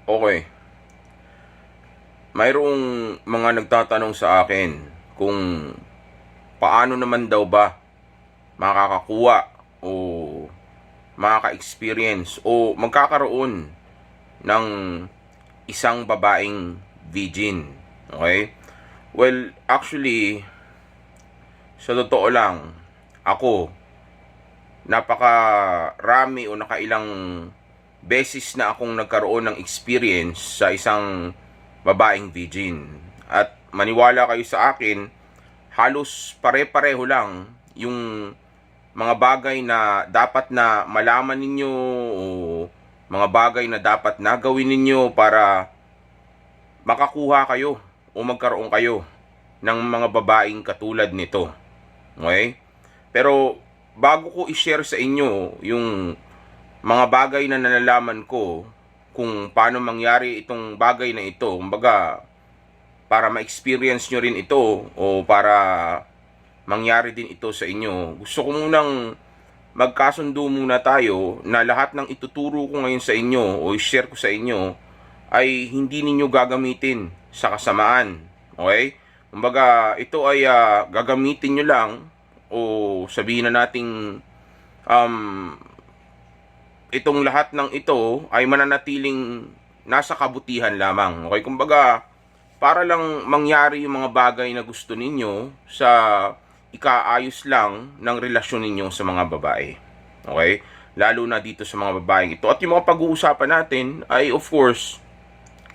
Okay. Mayroong mga nagtatanong sa akin kung paano naman daw ba makakakuha o makaka-experience o magkakaroon ng isang babaeng virgin. Okay? Well, actually, sa totoo lang, ako, napakarami o nakailang beses na akong nagkaroon ng experience sa isang babaeng virgin. At maniwala kayo sa akin, halos pare-pareho lang yung mga bagay na dapat na malaman ninyo o mga bagay na dapat na gawin ninyo para makakuha kayo o magkaroon kayo ng mga babaeng katulad nito. Okay? Pero bago ko i-share sa inyo yung mga bagay na nalalaman ko kung paano mangyari itong bagay na ito, kumbaga para ma-experience nyo rin ito o para mangyari din ito sa inyo, gusto ko munang magkasundo muna tayo na lahat ng ituturo ko ngayon sa inyo o i-share ko sa inyo ay hindi ninyo gagamitin sa kasamaan. Okay? Kumbaga ito ay gagamitin nyo lang o sabihin na nating itong lahat ng ito ay mananatiling nasa kabutihan lamang. Okay? Kumbaga, para lang mangyari yung mga bagay na gusto ninyo sa ikaayos lang ng relasyon ninyo sa mga babae. Okay? Lalo na dito sa mga babaeng ito. At yung mga pag-uusapan natin ay of course,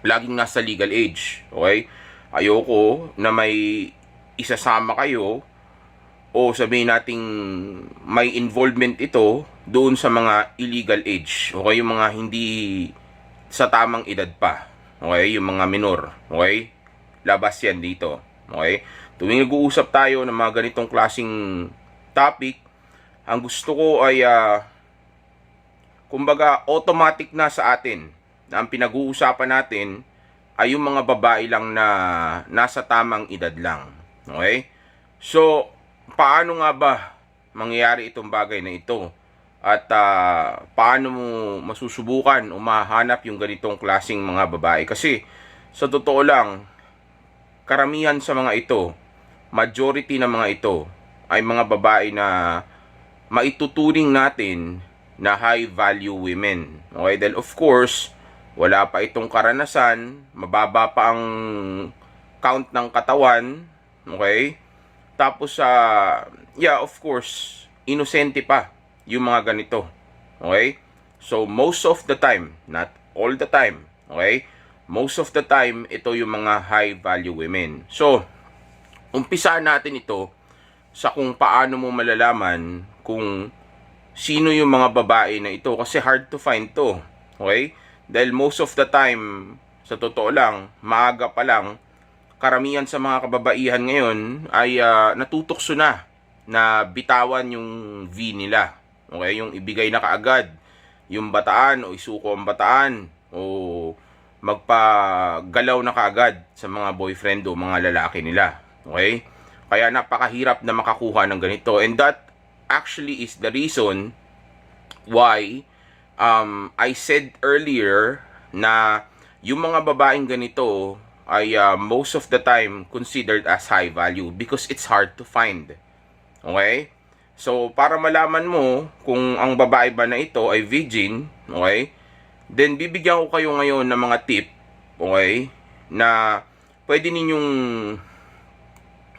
laging nasa legal age. Okay? Ayoko na may isasama kayo o sabihin nating may involvement ito doon sa mga illegal age. Okay? Yung mga hindi sa tamang edad pa. Okay? Yung mga minor. Okay? Labas yan dito. Okay? Tuwing nag-uusap tayo ng mga ganitong klaseng topic, ang gusto ko ay kumbaga automatic na sa atin na ang pinag-uusapan natin ay yung mga babae lang na nasa tamang edad lang. Okay? So, paano nga ba mangyayari itong bagay na ito? At paano mo masusubukan o mahanap yung ganitong klaseng mga babae? Kasi sa totoo lang, karamihan sa mga ito, majority ng mga ito, ay mga babae na maituturing natin na high value women. Okay? Dahil of course, wala pa itong karanasan, mababa pa ang count ng katawan. Okay? Tapos yeah, of course, inosente pa yung mga ganito. Okay? So, most of the time, not all the time, okay? Most of the time, ito yung mga high value women. So, umpisaan natin ito sa kung paano mo malalaman kung sino yung mga babae na ito. Kasi hard to find to. Okay? Dahil most of the time, sa totoo lang, maaga pa lang, karamihan sa mga kababaihan ngayon ay natutokso na bitawan yung V nila. Okay? Yung ibigay na kaagad yung bataan o isuko ang bataan o magpagalaw na kaagad sa mga boyfriend o mga lalaki nila. Okay? Kaya napakahirap na makakuha ng ganito. And that actually is the reason why I said earlier na yung mga babaeng ganito ay most of the time considered as high value because it's hard to find. Okay? So, para malaman mo kung ang babae ba na ito ay virgin, okay? Then, bibigyan ko kayo ngayon ng mga tip, okay? Na pwede ninyong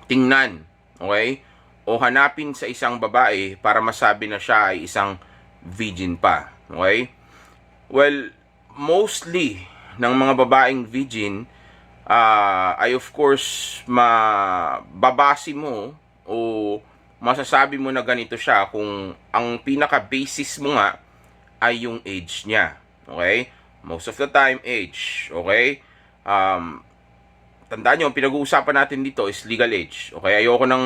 tingnan, okay? O hanapin sa isang babae para masabi na siya ay isang virgin pa, okay? Well, mostly ng mga babaeng virgin ay of course mababasi mo o masasabi mo na ganito siya kung ang pinaka-basis mo nga ay yung age niya. Okay? Most of the time, age. Okay? Tandaan nyo, ang pinag-uusapan natin dito is legal age. Okay? Ayoko ng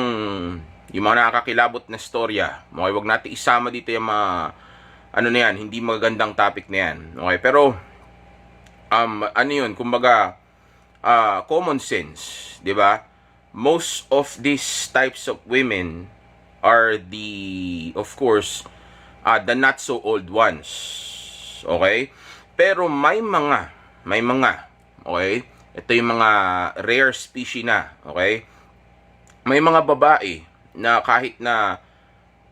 yung mga nakakakilabot na storya. Okay? Huwag natin isama dito yung mga ano na yan, hindi magagandang topic na yan. Okay? Pero, ano yun, kumbaga, common sense. Diba? Most of these types of women are of course, the not so old ones. Okay? Pero may mga may mga, okay? Ito yung mga rare species na, okay? May mga babae na kahit na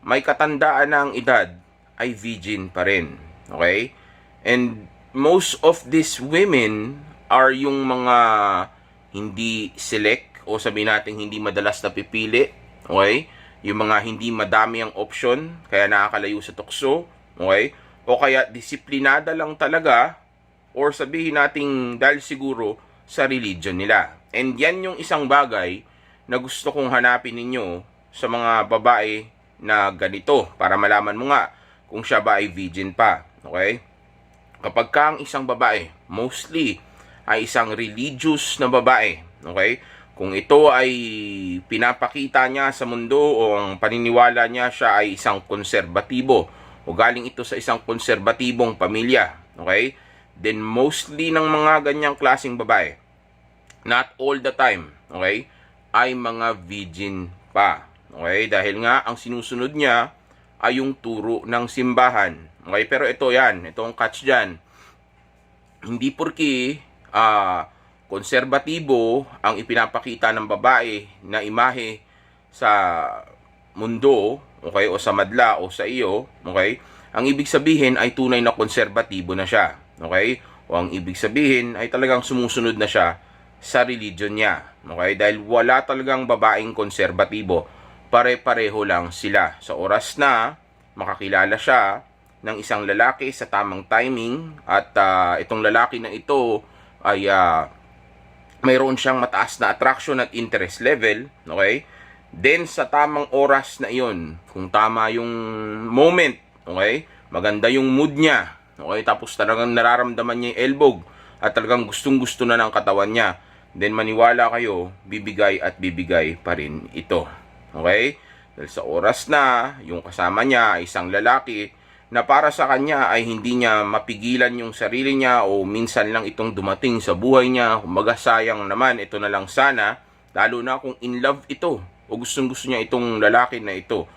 may katandaan ng edad, ay virgin pa rin, okay? And most of these women are yung mga hindi select o sabihin natin hindi madalas na pipili, okay? Yung mga hindi madami ang option, kaya nakakalayo sa tukso, okay? O kaya disiplinada lang talaga, or sabihin natin dahil siguro sa religion nila. And yan yung isang bagay na gusto kong hanapin ninyo sa mga babae na ganito para malaman mo nga kung siya ba ay virgin pa. Okay? Kapag ka ang isang babae, mostly ay isang religious na babae, okay? Kung ito ay pinapakita niya sa mundo o ang paniniwala niya siya ay isang konserbatibo o galing ito sa isang konserbatibong pamilya, okay? Then mostly ng mga ganyang klaseng babae, not all the time, okay, ay mga virgin pa. Okay? Dahil nga ang sinusunod niya ay yung turo ng simbahan. Okay? Pero ito yan, itong catch dyan. Hindi porki konserbatibo ang ipinapakita ng babae na imahe sa mundo, okay, o sa madla o sa iyo, okay, ang ibig sabihin ay tunay na konserbatibo na siya. Okay? O ang ibig sabihin ay talagang sumusunod na siya sa religion niya. Okay? Dahil wala talagang babaeng konserbatibo. Pare-pareho lang sila. Sa oras na makakilala siya ng isang lalaki sa tamang timing at itong lalaki na ito ay mayroon siyang mataas na attraction at interest level. Okay? Then sa tamang oras na iyon, kung tama yung moment, okay, maganda yung mood niya, okay, tapos talagang nararamdaman niya yung elbog at talagang gustong-gusto na ng katawan niya, then maniwala kayo, bibigay at bibigay pa rin ito. Okay? Dahil sa oras na yung kasama niya ay isang lalaki na para sa kanya ay hindi niya mapigilan yung sarili niya o minsan lang itong dumating sa buhay niya, kumbaga sayang naman, ito na lang sana, lalo na kung in love ito o gustong-gusto niya itong lalaki na ito.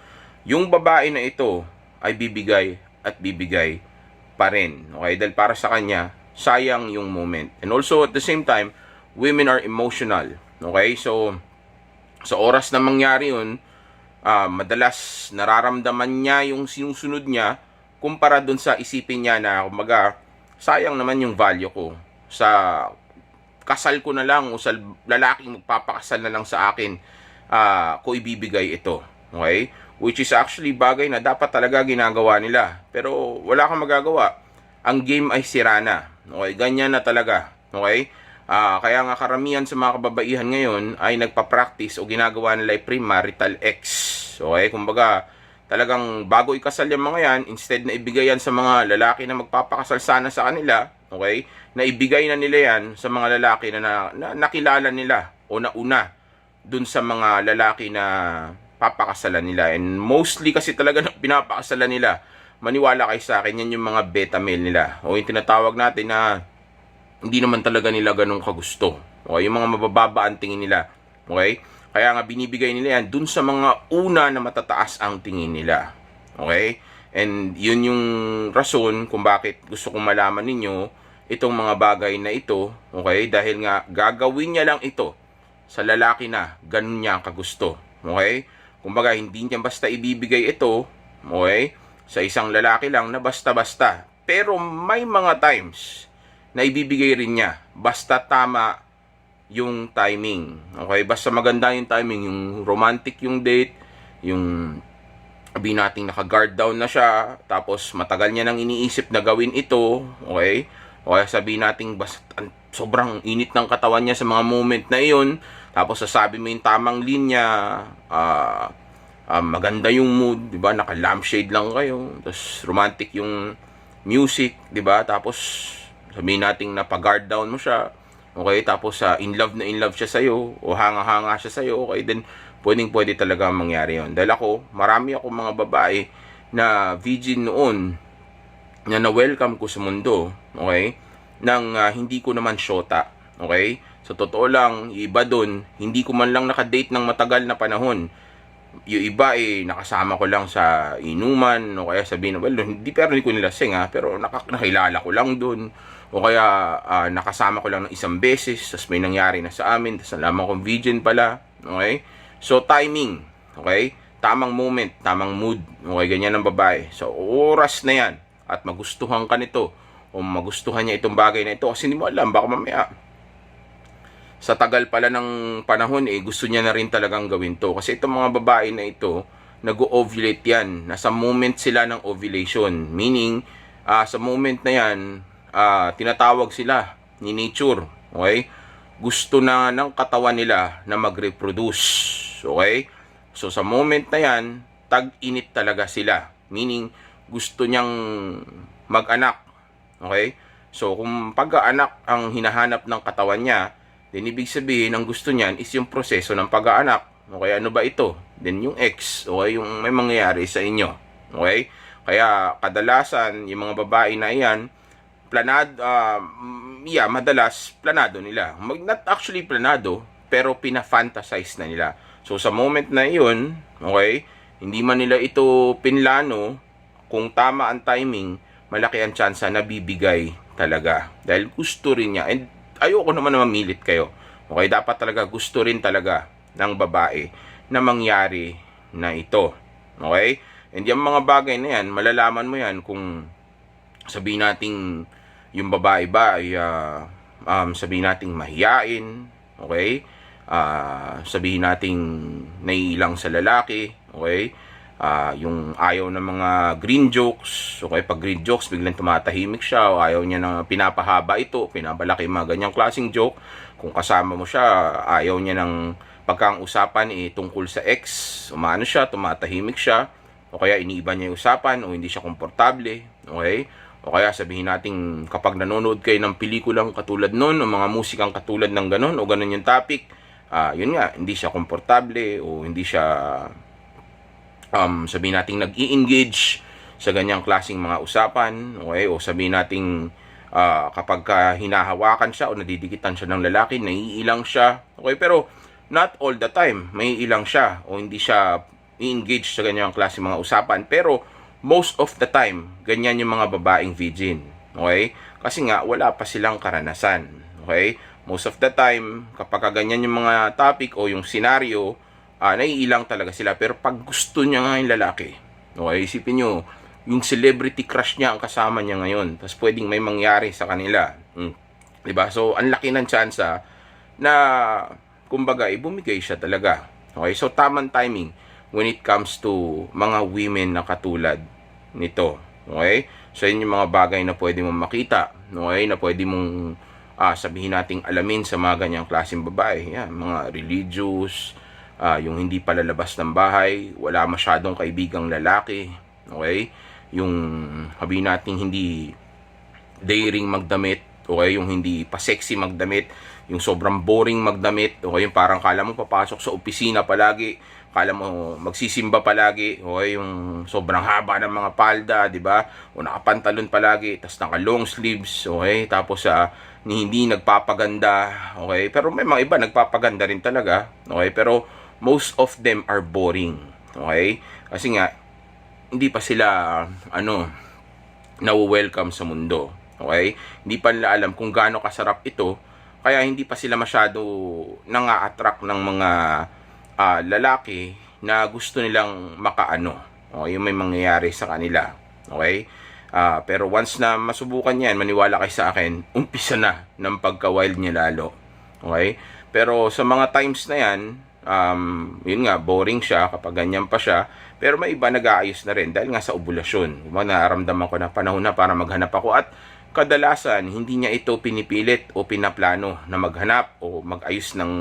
Yung babae na ito ay bibigay at bibigay pa rin. Okay? Dahil para sa kanya, sayang yung moment. And also at the same time, women are emotional. Okay? So, sa oras na mangyari yun, madalas nararamdaman niya yung sinusunod niya kumpara dun sa isipin niya na, kumbaga, sayang naman yung value ko sa kasal ko na lang o sa lalaking magpapakasal na lang sa akin, ko ibibigay ito. Okay? Which is actually bagay na dapat talaga ginagawa nila. Pero wala kang magagawa. Ang game ay sira na. Okay? Ganyan na talaga. Okay? Kaya nga karamihan sa mga kababaihan ngayon ay nagpa-practice o ginagawa nila ay premarital ex. Okay? Kumbaga, talagang bago ikasal yung mga yan, instead na ibigay yan sa mga lalaki na magpapakasal sana sa kanila, okay? Na ibigay na nila yan sa mga lalaki na nakilala nila o nauna dun sa mga lalaki na papakasalan nila. And mostly kasi talaga na pinapakasalan nila, maniwala kayo sa akin, yan yung mga beta male nila. O yung tinatawag natin na hindi naman talaga nila ganun kagusto. Okay? Yung mga mabababa ang tingin nila. Okay? Kaya nga binibigay nila yan dun sa mga una na matataas ang tingin nila. Okay? And yun yung rason kung bakit gusto kong malaman ninyo itong mga bagay na ito. Okay? Dahil nga gagawin niya lang ito sa lalaki na ganun niya kagusto. Okay? Kumbaga, hindi niya basta ibibigay ito, okay, sa isang lalaki lang na basta-basta. Pero may mga times na ibibigay rin niya basta tama yung timing. Okay? Basta maganda yung timing, yung romantic yung date, yung sabihin natin naka-guard down na siya, tapos matagal niya nang iniisip na gawin ito, okay? O kaya sabihin natin basta sobrang init ng katawan niya sa mga moment na iyon, tapos sasabi mo yung tamang linya, maganda yung mood, di ba? Naka-lampshade lang kayo, tapos romantic yung music, di ba? Tapos sabihin natin na pag-guard down mo siya, okay? Tapos in love siya sa'yo, o hanga-hanga siya sa'yo, okay? Then pwede talaga mangyari yon. Dahil marami ako mga babae na virgin noon na na-welcome ko sa mundo, okay? Nang hindi ko naman syota, okay? Sa totoo lang, iba doon, hindi ko man lang nakadate ng matagal na panahon. Yung iba nakasama ko lang sa inuman, o kaya sabihin, well, hindi ko nilasing pero nakilala ko lang doon. o kaya nakasama ko lang ng isang beses, tapos may nangyari na sa amin, tapos nalaman kong virgin pala. Okay? So, timing. Okay? Tamang moment, tamang mood. Okay, ganyan ang babae. So, oras na yan at magustuhan ka nito o magustuhan niya itong bagay na ito kasi hindi mo alam, baka mamaya sa tagal pala ng panahon gusto niya na rin talagang gawin to. Kasi itong mga babae na ito, nag-ovulate yan. Nasa moment sila ng ovulation. Meaning, sa moment na yan, tinatawag sila ni nature. Okay? Gusto na ng katawan nila na mag-reproduce. Okay? So, sa moment na yan, tag-init talaga sila. Meaning, gusto niyang mag-anak. Okay? So, kung pag-aanak ang hinahanap ng katawan niya, then ibig sabihin, ang gusto niyan is yung proseso ng pag-aanak. Okay, ano ba ito? Then yung X, okay, yung may mangyayari sa inyo. Okay? Kaya kadalasan, yung mga babae na iyan, madalas planado nila. Not actually planado, pero pina-fantasize na nila. So sa moment na iyon, okay, hindi man nila ito pinlano, kung tama ang timing, malaki ang tsansa na bibigay talaga. Dahil gusto rin niya. And ayoko naman na mamilit kayo. Okay, dapat talaga gusto rin talaga ng babae na mangyari na ito. Okay? And yung mga bagay na yan, malalaman mo yan kung sabihin nating yung babae ba ay sabihin nating mahiyain, okay? Sabihin nating naiilang sa lalaki, okay? Yung ayaw ng mga green jokes, okay, pag green jokes biglang tumatahimik siya o ayaw niya na pinapahaba ito, pinabalaki mga ganyang klaseng joke. Kung kasama mo siya, ayaw niya ng pagkang usapan tungkol sa ex, umano siya, tumatahimik siya, o kaya iniiba niya yung usapan o hindi siya komportable, okay? O kaya sabihin natin kapag nanonood kayo ng pelikulang katulad nun o mga musikang katulad ng ganun o ganun yung topic, yun nga, hindi siya komportable o hindi siya sabihin natin nag-i-engage sa ganyang klaseng mga usapan, okay? O sabihin natin kapag hinahawakan siya o nadidikitan siya ng lalaki, naiilang siya, okay? Pero not all the time, may ilang siya o hindi siya i-engage sa ganyang klaseng mga usapan. Pero most of the time, ganyan yung mga babaeng virgin, okay? Kasi nga, wala pa silang karanasan, okay? Most of the time, kapag ganyan yung mga topic o yung scenario, naiilang talaga sila. Pero pag gusto niya nga yung lalaki, okay, isipin nyo, yung celebrity crush niya ang kasama niya ngayon, tapos pwedeng may mangyari sa kanila, diba? So ang laki ng tsansa na kumbaga bumigay siya talaga. Okay, so tamang timing when it comes to mga women na katulad nito. Okay, so yun yung mga bagay na pwede mong makita, okay, na pwede mong sabihin nating alamin sa mga ganyang klaseng babae. Yan, mga religious, yung hindi palalabas ng bahay, wala masyadong kaibigang lalaki, okay? Yung sabihin natin hindi daring magdamit, okay? Yung hindi pa sexy magdamit, yung sobrang boring magdamit, okay? Yung parang kala mo papasok sa opisina palagi, kala mo magsisimba palagi, okay? Yung sobrang haba ng mga palda, di ba? O nakapantalon palagi, tapos naka long sleeves, okay? Tapos hindi nagpapaganda, okay? Pero may mga iba nagpapaganda rin talaga, okay? Pero most of them are boring, okay? Kasi nga hindi pa sila na-welcome sa mundo, okay? Hindi pa nila alam kung gaano kasarap ito, kaya hindi pa sila masyado nang-a-attract ng mga lalaki na gusto nilang makaano, okay? Yung may mangyayari sa kanila, okay? Pero once na masubukan yan, maniwala kayo sa akin, umpisa na ng pagka-wild niya lalo, okay? Pero sa mga times na yan, yun nga, boring siya kapag ganyan pa siya, pero may iba nag-aayos na rin dahil nga sa ovulasyon. Naramdaman ko na panahon na para maghanap ako at kadalasan hindi niya ito pinipilit o pinaplano na maghanap o mag-ayos ng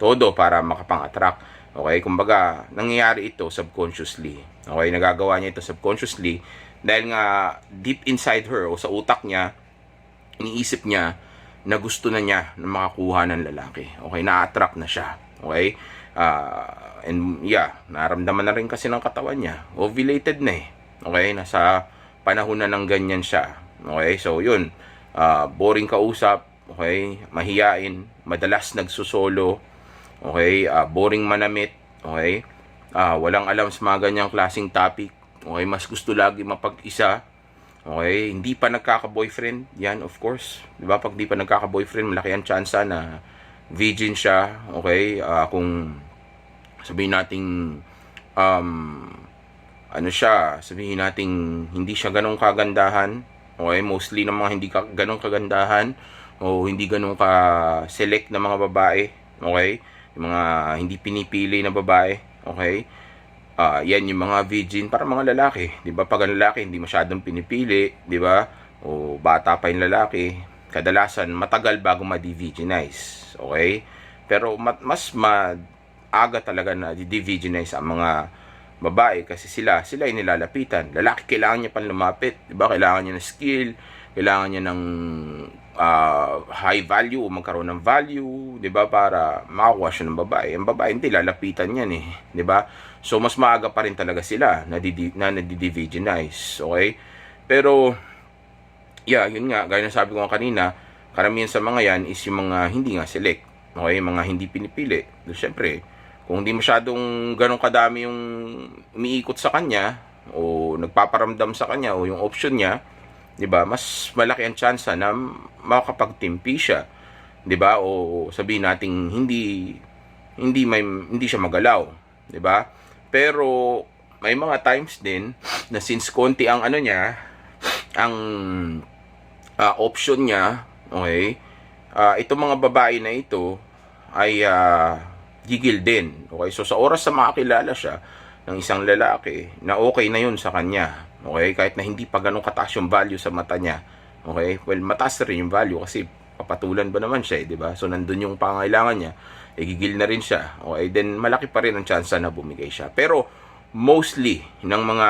todo para makapang-attract. Okay, kumbaga nangyayari ito subconsciously. Okay, nagagawa niya ito subconsciously dahil nga deep inside her o sa utak niya, iniisip niya na gusto na niya na makakuha ng lalaki. Okay, na-attract na siya. Okay? And yeah, naramdaman na rin kasi ng katawan niya. Ovulated na eh. Okay? Nasa panahon na ng ganyan siya. Okay? So, yun. Boring kausap. Okay? Mahiyain. Madalas nagsusolo. Okay? Boring manamit. Okay? Walang alam sa mga ganyang klaseng topic. Okay? Mas gusto lagi mapag-isa. Okay, hindi pa nagkaka-boyfriend, yan of course. 'Di ba? Pag di pa nagkaka-boyfriend, malaki ang tsansa na virgin siya, okay? Kung sabihin nating um ano siya, sabihin nating hindi siya ganong kagandahan, okay? Mostly ng mga hindi ganong kagandahan o hindi ganong ka-select na mga babae, okay? Yung mga hindi pinipili na babae, okay? Yan yung mga virgin para mga lalaki, 'di ba? Pag ang lalaki hindi masyadong pinipili, 'di ba? O bata pa yung lalaki, kadalasan matagal bago ma-virginize, okay? Pero mas maaga talaga na di-virginize ang mga babae kasi sila ay nilalapitan. Lalaki kailangan niya pang lumapit, 'di ba? Kailangan niya ng skill, kailangan niya ng high value o magkaroon ng value, 'di ba? Para makakuha siya ng babae. Ang babae hindi lalapitan niyan eh, 'di ba? So mas maaga pa rin talaga sila na nadi-virginize, okay? Pero yeah, yun nga, gaya ng sabi ko kanina, karamihan sa mga yan is yung mga hindi nga select, okay? Mga hindi pinipili. So, syempre, kung hindi masyadong ganun kadami yung umiikot sa kanya o nagpaparamdam sa kanya o yung option niya, 'di ba? Mas malaki ang tsansa na makakapagtimpi siya, 'di ba? O sabihin nating hindi siya magalaw, 'di ba? Pero may mga times din na since konti ang ano niya, ang option niya, okay? Itong mga babae na ito ay gigil din. Okay? So sa oras na makakilala siya ng isang lalaki na okay na yun sa kanya. Okay? Kahit na hindi pa ganun kataas yung value sa mata niya. Okay? Well, mataas rin yung value kasi papatulan ba naman siya, 'di ba? So nandun yung pangailangan niya, gigil na rin siya. Okay? Then malaki pa rin ang chance na bumigay siya. Pero mostly ng mga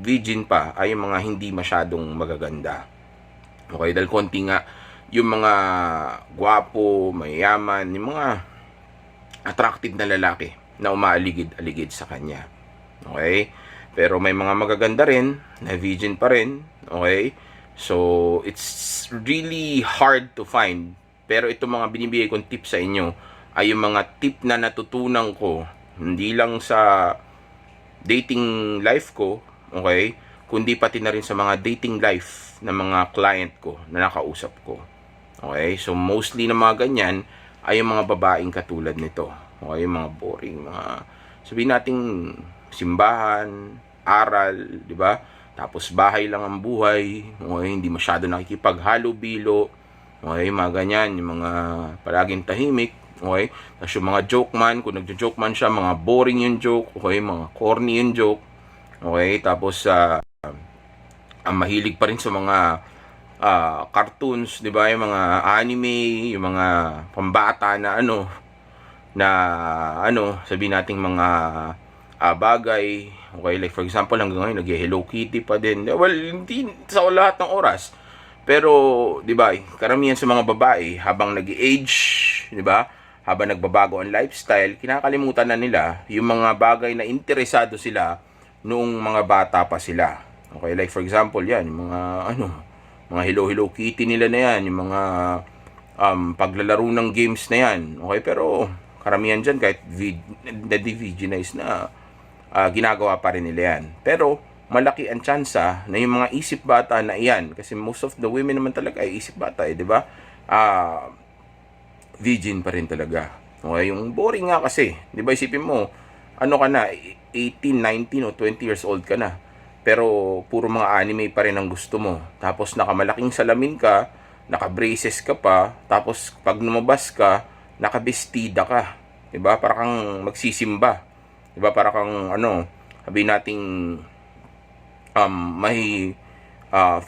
virgin pa ay yung mga hindi masyadong magaganda. Okay? Dahil konti nga yung mga gwapo, mayaman, yung mga attractive na lalaki na umaaligid-aligid sa kanya. Okay? Pero may mga magaganda rin na virgin pa rin. Okay? So, it's really hard to find. Pero itong mga binibigay kong tip sa inyo ay yung mga tip na natutunan ko hindi lang sa dating life ko, okay? Kundi pati na rin sa mga dating life ng mga client ko na nakausap ko. Okay? So, mostly na mga ganyan ay yung mga babaeng katulad nito. Okay? Yung mga boring, mga sabihin nating simbahan, aral, di ba? Tapos bahay lang ang buhay. Okay? Hindi masyado nakikipaghalo-bilo. Okay? Mga ganyan, yung mga palaging tahimik. Okay? Tapos yung mga joke man, kung nagjo-joke man siya, mga boring yung joke. Okay? Mga corny yung joke. Okay? Tapos, ang mahilig pa rin sa mga cartoons, 'di ba? Yung mga anime, yung mga pambata na sabihin nating mga bagay. Okay, like for example, hanggang ngayon nag-Hello Kitty pa din. Well, hindi sa lahat ng oras. Pero, 'di ba, karamihan sa mga babae habang nag-age, 'di ba? Habang nagbabago ang lifestyle, kinakalimutan na nila yung mga bagay na interesado sila noong mga bata pa sila. Okay, like for example, yan, yung mga mga Hello Kitty nila na yan, yung mga paglalaro ng games na yan. Okay, pero karamihan dyan kahit na-diviginize na ginagawa pa rin nila yan. Pero malaki ang tsansa na yung mga isip bata na iyan, kasi most of the women naman talaga ay isip bata, di ba? Virgin pa rin talaga. Okay, yung boring nga kasi, di ba, isipin mo, ano ka na, 18, 19 o 20 years old ka na. Pero puro mga anime pa rin ang gusto mo. Tapos nakamalaking salamin ka, naka-braces ka pa, tapos pag lumabas ka, nakabestida ka. 'Di ba? Para kang magsisimba. 'Di ba? Para kang sabihin nating may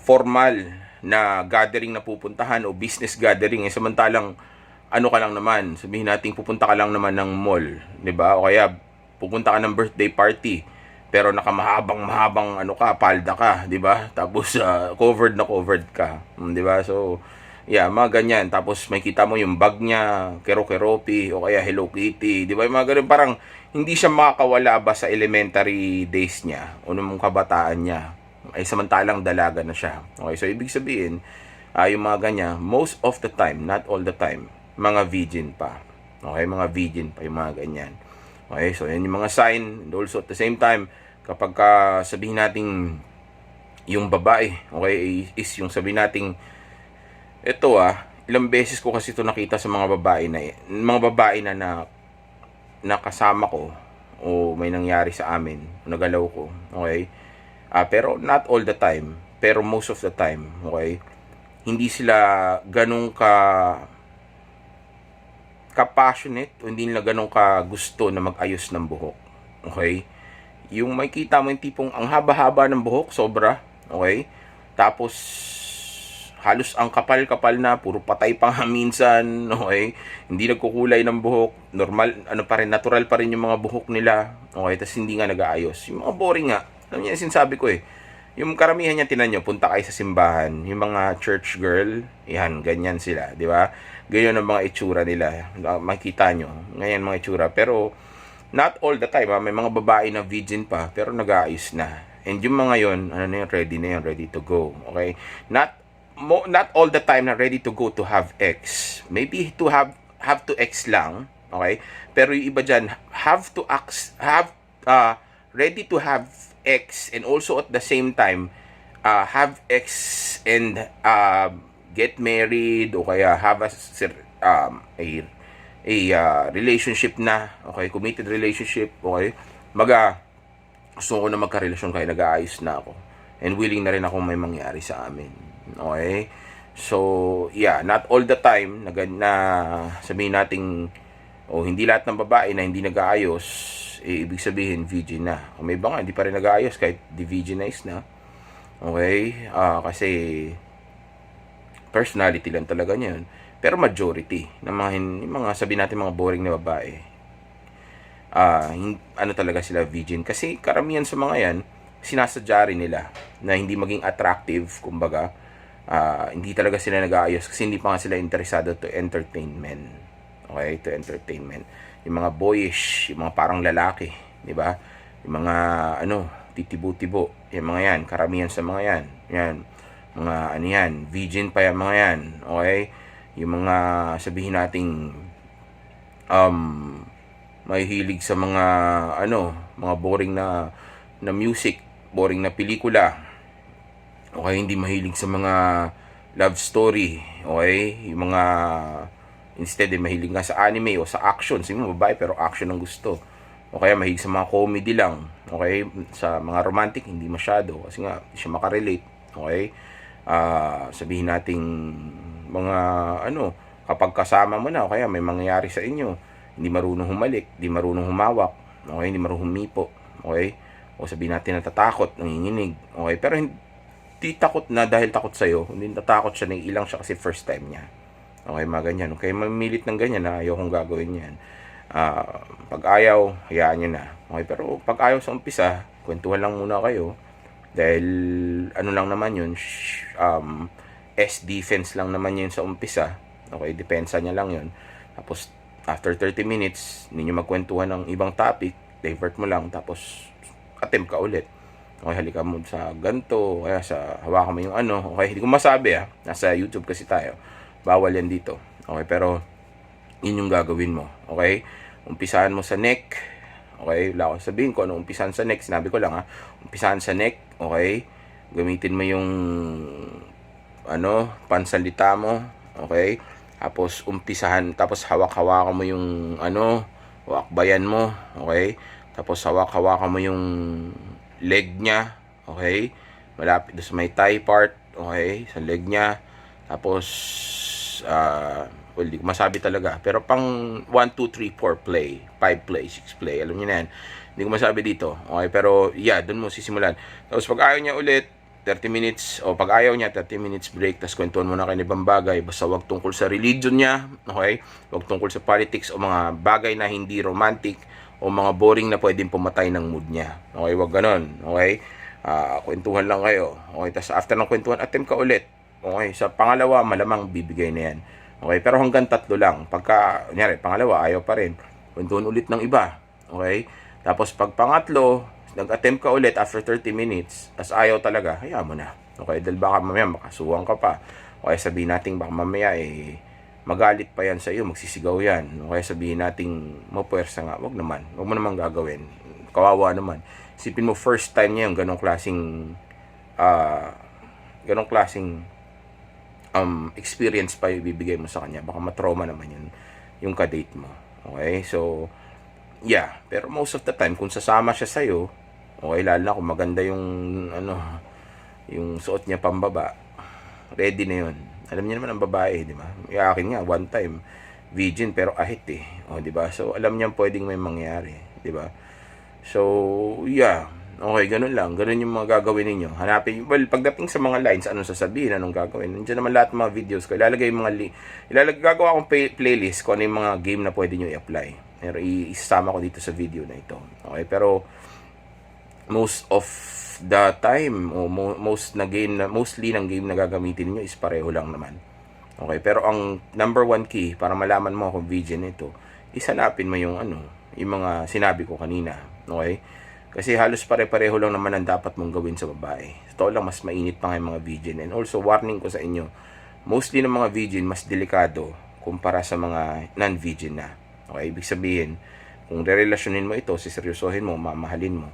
formal na gathering na pupuntahan o business gathering, samantalang ka lang naman, sabihin nating pupunta ka lang naman ng mall, 'di ba? O kaya pupunta ka ng birthday party pero nakamahabang palda ka, 'di ba? Tapos covered ka, 'di ba? So, yeah, mga ganyan. Tapos may kita mo yung bag niya, Kero-Keropi o kaya Hello Kitty, 'di ba? Yung mga ganun, parang hindi siya makakawala ba sa elementary days niya o nung kabataan niya. Ay samantalang dalaga na siya. Okay, so ibig sabihin, yung mga ganyan, most of the time, not all the time, mga virgin pa. Okay, mga virgin pa yung mga ganyan. Okay, so yan yung mga sign. And also at the same time, kapag sabihin nating yung babae, okay, is yung sabi nating, ito ilang beses ko kasi ito nakita sa mga babae na kasama ko o may nangyari sa amin, nagalaw ko, okay? Pero not all the time, pero most of the time, okay? Hindi sila ganun ka-passionate o hindi nila ganun ka gusto na mag-ayos ng buhok. Okay? Yung makita mo yung tipong ang haba-haba ng buhok, sobra. Okay? Tapos halos ang kapal-kapal na, puro patay pa nga minsan, okay? Hindi nagkukulay ng buhok, normal, natural pa rin yung mga buhok nila, okay? Tapos hindi nga nag-aayos. Yung mga boring nga, alam niya, sinasabi ko yung karamihan niya, tinan nyo, punta kayo sa simbahan, yung mga church girl, yan, ganyan sila, di ba? Ganyan ang mga itsura nila, makita nyo, ganyan mga itsura, pero not all the time, may mga babae na virgin pa, pero nag-aayos na. And yung mga yon, ready na yun, ready to go, okay? Not all the time na ready to go to have X. Maybe to have to X lang, okay? Pero yung iba dyan, ready to have X and also at the same time have X and get married o kaya have a relationship na, okay, committed relationship, okay, gusto ko na magka-relasyon kaya nag-aayos na ako and willing na rin ako may mangyari sa amin, okay? So yeah, not all the time na sabihin nating hindi lahat ng babae na hindi nag-aayos ibig sabihin virgin na. O may iba nga hindi pa rin nag-aayos kahit de-virginize na, okay? Kasi personality lang talaga niya yun. Pero majority ng mga sabihin natin mga boring na babae, talaga sila virgin. Kasi karamihan sa mga yan, sinasadya rin nila na hindi maging attractive, kumbaga. Hindi talaga sila nag-aayos kasi hindi pa nga sila interesado to entertainment. Okay, to entertainment. Yung mga boyish, yung mga parang lalaki, di ba? Yung mga titibo-tibo, yung mga yan, karamihan sa mga yan. Yan, mga virgin pa yung mga yan, okay? Yung mga sabihin nating mahihilig sa mga mga boring na music, boring na pelikula. Okay, hindi mahilig sa mga love story, okay? Yung mga instead mahilig nga sa anime o sa action, sige mo babae pero action ang gusto. O kaya mahilig sa mga comedy lang, okay? Sa mga romantic hindi masyado kasi nga hindi siya makarelate, okay? Sabihin nating mga kapag kasama mo na o kaya may mangyayari sa inyo, hindi marunong humalik, hindi marunong humawak, okay? Hindi marunong humipo, okay? O sabihin natin natatakot, nanginginig, okay? Pero hindi takot na dahil takot sa'yo, hindi natakot siya, naiilang siya kasi first time niya. Okay, mga ganyan. Okay, mamilit ng ganyan na ayaw kong gagawin yan. Pag ayaw, hayaan nyo na. Okay, pero pag ayaw sa umpisa, kwentuhan lang muna kayo. Dahil, lang naman yun, S-defense lang naman yun sa umpisa. Okay, depensa niya lang yun. Tapos, after 30 minutes, hindi nyo magkwentuhan ng ibang topic, divert mo lang, tapos, attempt ka ulit. Okay, halika mo sa ganto, kaya sa hawakan mo yung okay, hindi ko masabi nasa YouTube kasi tayo. Bawal yan dito. Okay, pero yun yung gagawin mo. Okay? Umpisahan mo sa neck. Okay? Wala akong sabihin ko ano umpisahan sa neck. Sinabi ko lang umpisahan sa neck. Okay? Gamitin mo yung pansalita mo. Okay? Tapos tapos hawak-hawakan mo yung wakbayan mo. Okay? Tapos hawak-hawakan mo yung leg niya. Okay? Malapit sa may thigh part. Okay? Sa leg niya. Tapos hindi ko masabi talaga. Pero pang 1, 2, 3, 4 play, 5 play, 6 play. Alam niyo na yan. Hindi ko masabi dito. Okay, pero yeah, doon mo sisimulan. Tapos pag ayaw niya ulit, 30 minutes, o pag ayaw niya, 30 minutes break, tapos kwentuhan mo na kayo ng ibang bagay. Basta wag tungkol sa religion niya, okay? Wag tungkol sa politics o mga bagay na hindi romantic o mga boring na pwedeng pumatay ng mood niya. Okay, wag ganon. Okay? Kwentuhan lang kayo. Okay, tapos after ng kwentuhan, attempt ka ulit. Okay, sa pangalawa, malamang bibigay na yan. Okay, pero hanggang 3 lang. Pagka, kunyari, pangalawa, ayaw pa rin. Kwentuhan ulit ng iba. Okay? Tapos pag pangatlo, nag-attempt ka ulit after 30 minutes, tas ayaw talaga, hayaan mo na. Okay, dahil baka mamaya makasuwang ka pa. Okay, sabihin natin baka mamaya magalit pa yan sa iyo, magsisigaw yan. Okay, sabihin natin mapuwersa nga, wag naman. Wag mo naman gagawin. Kawawa naman. Isipin mo first time niya yung ganong klaseng ah, ganong klaseng experience pa yung ibibigay mo sa kanya. Baka matrauma naman yun yung kadate mo. Okay? So, yeah. Pero most of the time, kung sasama siya sa'yo, okay, lalo na kung maganda yung, yung suot niya pambaba, ready na yun. Alam niya naman ang babae, di ba? Yung akin nga, one time, virgin pero ahit eh. O, di ba? So, alam niya pwedeng may mangyari, di ba? So, yeah. Okay, ganun lang. Ganun yung mga gagawin ninyo. Hanapin, well, pagdating sa mga lines, anong sasabihin, anong gagawin. Nandiyan naman lahat ng mga videos ko. Ilalagay yung mga gagawa akong playlist kung ano yung mga game na pwede nyo i-apply. Pero isama ko dito sa video na ito. Okay, pero most of the time, o mostly ng game na gagamitin niyo is pareho lang naman. Okay, pero ang number one key para malaman mo kung virgin ito, is hanapin mo yung yung mga sinabi ko kanina. Okay? Kasi halos pare-pareho lang naman ang dapat mong gawin sa babae. Ito lang, mas mainit pa nga yung mga virgin. And also, warning ko sa inyo, mostly ng mga virgin, mas delikado kumpara sa mga non-virgin na. Okay? Ibig sabihin, kung rerelasyonin mo ito, siseryosohin mo, mamahalin mo,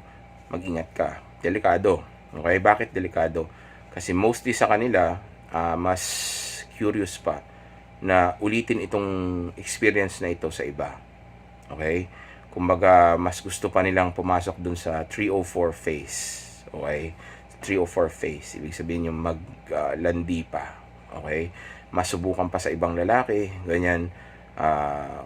mag-ingat ka. Delikado. Okay? Bakit delikado? Kasi mostly sa kanila, mas curious pa na ulitin itong experience na ito sa iba. Okay? Kumbaga, mas gusto pa nilang pumasok dun sa 304 phase. Okay? 304 phase. Ibig sabihin yung maglandi pa. Okay? Masubukan pa sa ibang lalaki. Ganyan.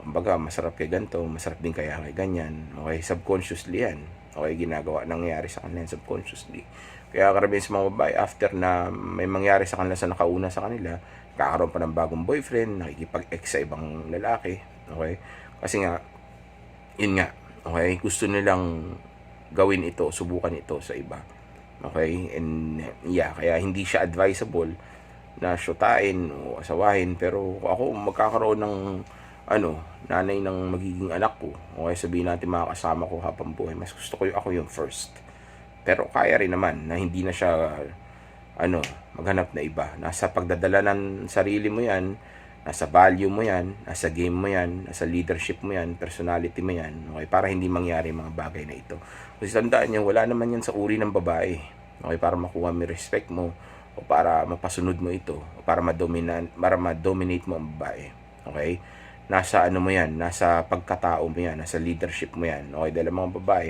Kumbaga, masarap kay ganito. Masarap din kaya kay ganyan. Okay? Subconsciously yan. Okay? Ginagawa. Nangyayari sa kanila subconsciously. Kaya karamihan sa mga babae, after na may mangyari sa kanila sa nakauna sa kanila, kakaroon pa ng bagong boyfriend, nakikipag-ex sa ibang lalaki. Okay? Kasi nga, yun nga, okay, gusto nilang gawin ito, subukan ito sa iba. Okay? And yeah, kaya hindi siya advisable na syutain o asawahin. Pero ako magkakaroon ng nanay ng magiging anak ko, okay, sabihin natin mga kasama ko habang buhay, mas gusto ko ako yung first. Pero kaya rin naman na hindi na siya maghanap na iba. Nasa pagdadala ng sarili mo yan, nasa value mo yan, nasa game mo yan, nasa leadership mo yan, personality mo yan, okay, para hindi mangyari mga bagay na ito. Kasi tandaan nyo, wala naman yan sa uri ng babae, okay, para makuha mo respect mo, o para mapasunod mo ito, o para ma-dominate mo ang babae. Okay? Nasa mo yan, nasa pagkatao mo yan, nasa leadership mo yan. Okay, dahil mga babae,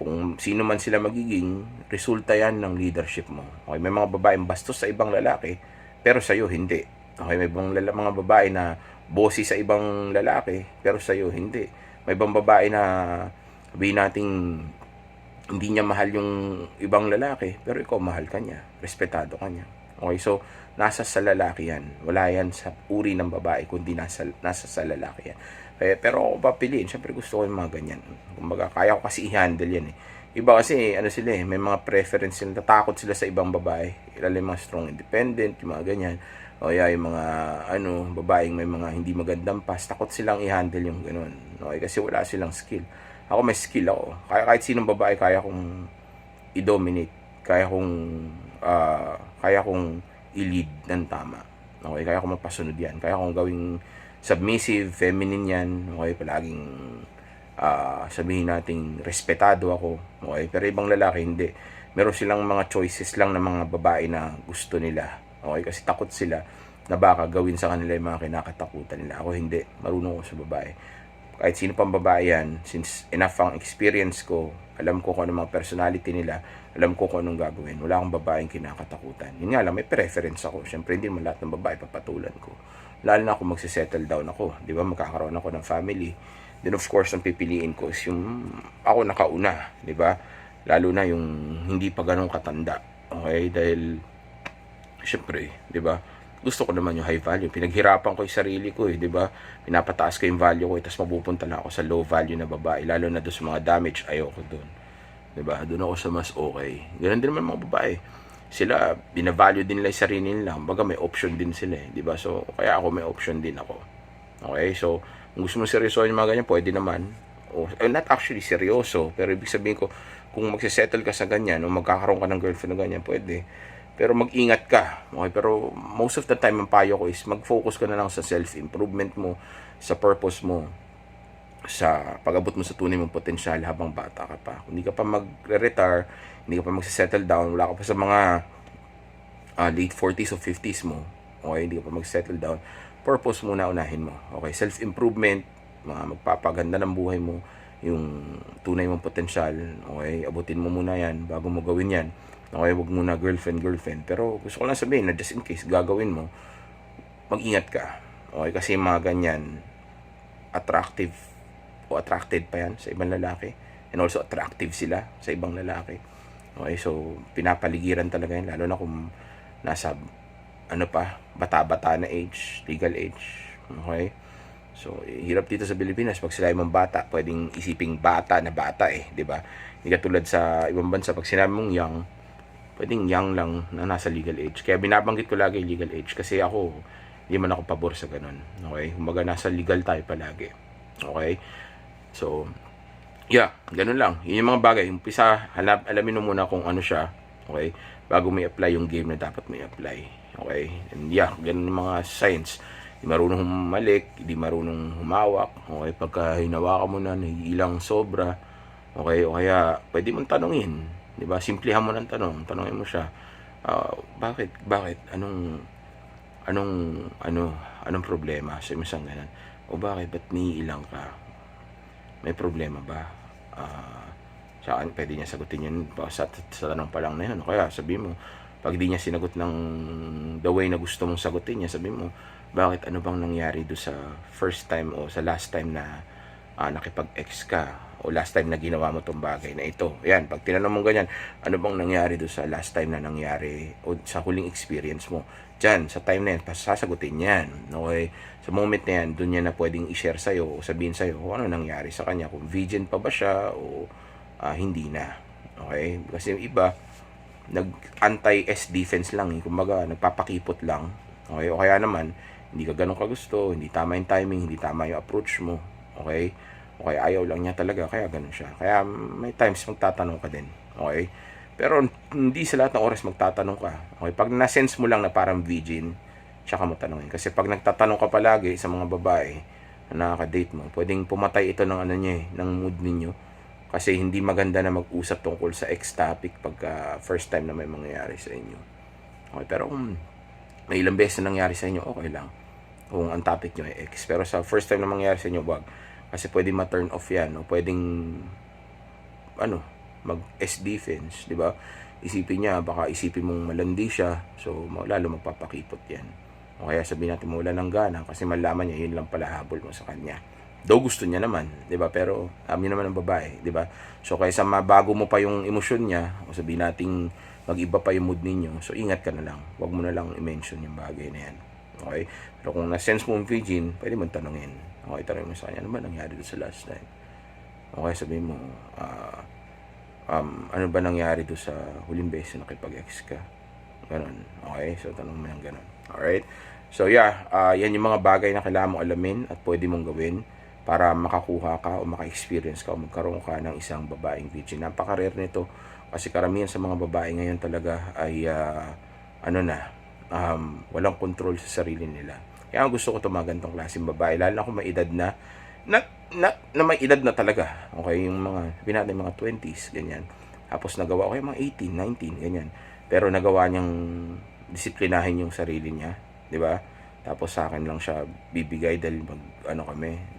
kung sino man sila magiging, resulta yan ng leadership mo. Okay, may mga babaeng bastos sa ibang lalaki, pero sa'yo hindi. Okay, may mga babae na bossy sa ibang lalaki, pero sa'yo hindi. May ibang babae na sabihin nating hindi niya mahal yung ibang lalaki, pero ikaw mahal ka niya, respetado ka niya. Okay, so nasa sa lalaki yan. Wala yan sa uri ng babae, kundi nasa sa lalaki yan. Pero ako papiliin, syempre gusto ko yung mga ganyan. Kumbaga, kaya ko kasi i-handle yan eh. Iba kasi, sila eh, may mga preference sila, natakot sila sa ibang babae. Lalo yung mga strong independent, yung mga ganyan. O yung mga, babaeng may mga hindi magandang pas, takot silang i-handle yung ganun. Okay, kasi wala silang skill. Ako may skill ako. Kahit sinong babae, kaya kong i-dominate. Kaya kong i-lead ng tama. Okay, kaya kong mapasunod yan. Kaya kong gawing submissive, feminine yan. Okay, palaging sabihin nating respetado ako. Okay, pero ibang lalaki hindi. Meron silang mga choices lang ng mga babae na gusto nila. Okay, kasi takot sila na baka gawin sa kanila yung mga kinakatakutan nila. Ako hindi, marunong ako sa babae. Kahit sino pang babae yan, since enough ang experience ko, alam ko kung ano mga personality nila, alam ko kung anong gagawin. Wala akong babaeng kinakatakutan. Yun nga lang, may preference ako. Siyempre, hindi naman lahat ng babae papatulan ko. Lalo na ako magsisettle down ako. Di ba, magkakaroon ako ng family. Then of course, ang pipiliin ko is yung ako nakauna. Di ba? Lalo na yung hindi pa ganun katanda. Okay? Dahil syempre, 'di ba? Gusto ko naman yung high value. Pinaghirapan ko 'yung sarili ko, 'di ba? Pinapataas ko 'yung value ko, tapos mapupunta na ako sa low value na babae, lalo na doon sa mga damage, ayoko doon. 'Di ba? Doon ako sa mas okay. Ganun din naman mga babae. Sila bina-value din nila 'yung sarili nila. Kumbaga may option din sila, 'di ba? So, kaya ako may option din ako. Okay? So, kung gusto mo seryosohin yung mga ganyan, pwede naman. Not actually seryoso, pero ibig sabihin ko, kung magsisettle ka sa ganyan, o magkakaroon ka ng girlfriend na ganyan, pwede. Pero mag-ingat ka. Okay? Pero most of the time, ang payo ko is mag-focus ka na lang sa self-improvement mo, sa purpose mo, sa pag-abot mo sa tunay mong potensyal habang bata ka pa. Kung hindi ka pa magre-retire, hindi ka pa magsisettle down, wala ka pa sa mga late 40s o 50s mo, okay, hindi ka pa mag-settle down, purpose muna unahin mo. Okay, self-improvement, mga magpapaganda ng buhay mo, yung tunay mong potensyal, okay, abutin mo muna yan bago mo gawin yan. Okay, wag muna girlfriend. Pero gusto ko lang sabihin na just in case gagawin mo, mag-ingat ka. Okay, kasi mga ganyan, attractive o attracted pa yan sa ibang lalaki. And also attractive sila sa ibang lalaki. Okay, so pinapaligiran talaga yan, lalo na kung nasa ano pa, bata-bata na age, legal age. Okay? So, hirap dito sa Pilipinas pag sila yung bata, pwedeng isiping bata na bata eh, 'di ba? Hindi katulad sa ibang bansa pag sinabi mong young, pwedeng young lang na nasa legal age. Kaya binabanggit ko lagi legal age kasi ako hindi man ako pabor sa ganun. Okay? Kumbaga nasa legal tayo palagi. Okay? So, yeah, ganun lang. Yun yung mga bagay. Umpisa, alamin mo muna kung ano siya. Okay? Bago mo i-apply yung game na dapat mo i-apply. Okay? And yeah, ganun yung mga signs. Hindi marunong humalik, hindi marunong humawak. Okay? Pagka hinawakan mo na, nahihilang sobra. Okay? O kaya, pwede mong tanongin. Diba? Simplihan mo ng tanong. Tanongin mo siya. Bakit? Anong problema? Sa isang ganun. O bakit? Ba't niilang ka? May problema ba? Saan pwede niya sagutin yun sa tanong pa lang na yun. Kaya sabihin mo, pag di niya sinagot ng the way na gusto mong sagutin niya, sabihin mo, bakit, ano bang nangyari do sa first time o sa last time na nakipag-ex ka o last time na ginawa mo tong bagay na ito. Yan, pag tinanong mo ganyan, ano bang nangyari do sa last time na nangyari o sa huling experience mo. Diyan, sa time na yan, sasagutin yan. Okay? Sa moment na yan, doon niya na pwedeng i-share sa'yo o sabihin sa'yo kung ano nangyari sa kanya. Kung virgin pa ba siya o hindi na. Okay? Kasi yung iba, nag-anti-S defense lang. Kumbaga, nagpapakipot lang. Okay? O kaya naman, hindi ka ganun kagusto, hindi tama yung timing, hindi tama yung approach mo. Okay? O kaya ayaw lang niya talaga, kaya ganun siya. Kaya may times magtatanong ka din. Okay? Pero hindi sa lahat ng oras magtatanong ka. Okay? Pag na-sense mo lang na parang virgin, tsaka mo tanongin. Kasi pag nagtatanong ka palagi sa mga babae na nakaka-date mo, pwedeng pumatay ito ng ano niya ng mood ninyo. Kasi hindi maganda na mag-usap tungkol sa ex topic pagka first time na may mangyayari sa inyo. Okay, pero kung may ilang beses na nangyari sa inyo, okay lang. Kung ang topic nyo ay ex. Pero sa first time na mangyayari sa inyo, wag. Kasi pwedeng ma-turn off yan. O pwedeng, mag-S defense, di ba? Isipin niya, baka isipin mong malandi siya. So, lalo magpapakipot yan. O kaya sabihin natin mawala ng gana kasi malaman niya, yun lang pala habol mo sa kanya. Though gusto niya naman, 'di ba? Pero amin naman ang babae, 'di ba? So kaysa mabago mo pa yung emosyon niya, o sabihin nating mag-iba pa yung mood ninyo, so ingat ka na lang. Huwag mo na lang i-mention yung bagay na yan. Okay? Pero kung na-sense mo yung virgin, pwede mo tanungin. Okay, tanongin mo sa kanya, ano ba nangyari doon sa last time? Okay, sabihin mo, ano ba nangyari doon sa huling beses na nakipag-ex ka? Ganon. Okay, so tanong mo yung ganon. Alright? So yeah, yan yung mga bagay na kailangan mong alamin at pwede mong gawin para makakuha ka o maka-experience ka o magkaroon ka ng isang babaeng virgin. Napaka-rare nito kasi karamihan sa mga babae ngayon talaga ay walang control sa sarili nila. Kaya gusto ko tumagantong klaseng babae, lalo na kung may edad na may edad na talaga. Okay, yung mga natin mga 20s, ganyan. Tapos nagawa ko yung mga 18, 19, ganyan. Pero nagawa niyang disiplinahin yung sarili niya, 'di ba? Tapos sa akin lang siya bibigay dahil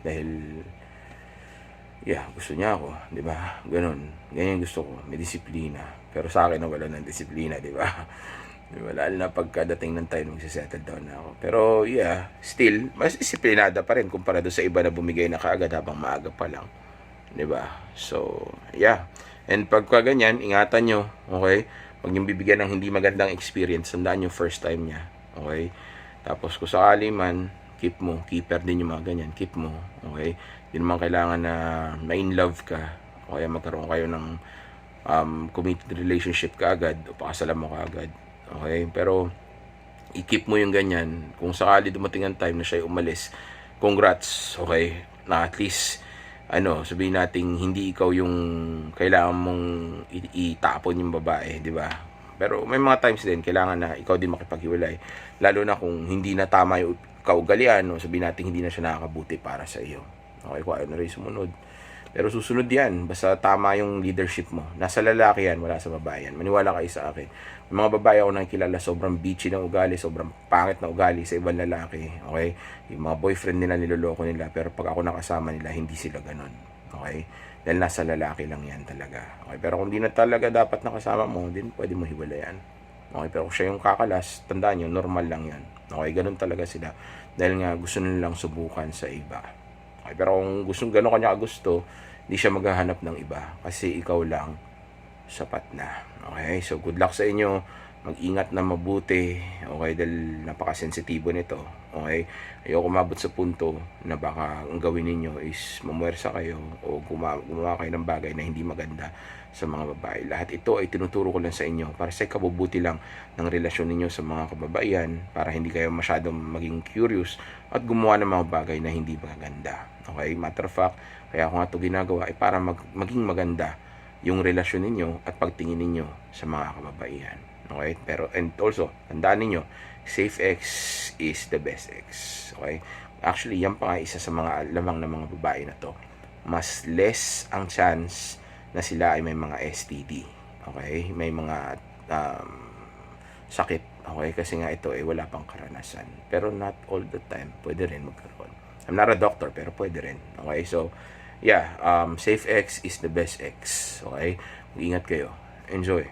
dahil gusto niya ako, 'di ba? Ganyan gusto ko, may disiplina. Pero sa akin wala ng disiplina, 'di ba? Wala na pagkadating ng time magse-settle down na ako. Pero still mas disiplinada pa rin kumpara do sa iba na bumigay na kaagad habang maaga pa lang, 'di ba? So, And pagka ganyan, ingatan nyo, okay? Pag yung bibigyan ng hindi magandang experience, tandaan yung first time niya, okay? Tapos kung sakali man, keeper din yung mga ganyan, keep mo, okay? Hindi naman kailangan na ma-in love ka, o kaya magkaroon kayo ng committed relationship ka agad, o pakasalan mo ka agad, okay? Pero, i-keep mo yung ganyan, kung sakali dumating ang time na siya umalis, congrats, okay? Na at least, sabihin nating hindi ikaw yung kailangan mong itapon yung babae, di ba? Pero may mga times din, kailangan na ikaw din makipaghiwalay. Lalo na kung hindi na tama yung kaugalian, o sabihin natin hindi na siya nakakabuti para sa iyo. Okay, kung ano rin sumunod. Pero susunod yan, basta tama yung leadership mo. Nasa lalaki yan, wala sa babae yan. Maniwala kayo sa akin. Yung mga babae ako nakikilala, sobrang bitchy ng ugali, sobrang pangit na ugali sa ibang lalaki. Okay? Yung mga boyfriend nila, niloloko nila. Pero pag ako nakasama nila, hindi sila ganun. Okay? Dahil nasa lalaki lang yan talaga. Okay? Pero kung di na talaga dapat nakasama mo, din pwede mo hiwalayan. Okay? Pero kung siya yung kakalas, tandaan nyo, normal lang yan. Okay? Ganun talaga sila. Dahil nga gusto nilang subukan sa iba. Okay? Pero kung gano'n kanya gusto, hindi siya maghahanap ng iba kasi ikaw lang sapat na. Okay? So good luck sa inyo. Mag-ingat na mabuti. Okay? Dahil napakasensitibo nito. Okay? Ayoko umabot sa punto na baka ang gawin ninyo is mamuwersa kayo o gumawa kayo ng bagay na hindi maganda sa mga babae. Lahat ito ay tinuturo ko lang sa inyo para sa ikabubuti lang ng relasyon ninyo sa mga kababaihan para hindi kayo masyadong maging curious at gumawa ng mga bagay na hindi maganda. Okay? Matter of fact, kaya ako nga ito ginagawa ay para maging maganda yung relasyon ninyo at pagtingin ninyo sa mga kababaihan. Okay? Pero, and also, tandaan ninyo, safe X is the best X. Okay? Actually, yan pa nga isa sa mga lamang ng mga babae na to. Mas less ang chance na sila ay may mga STD. Okay? May mga sakit. Okay? Kasi nga ito ay wala pang karanasan. Pero not all the time. Pwede rin magkaroon. I'm not a doctor, pero pwede rin. Okay? So, yeah, safe X is the best X. Okay? Mag-ingat kayo. Enjoy.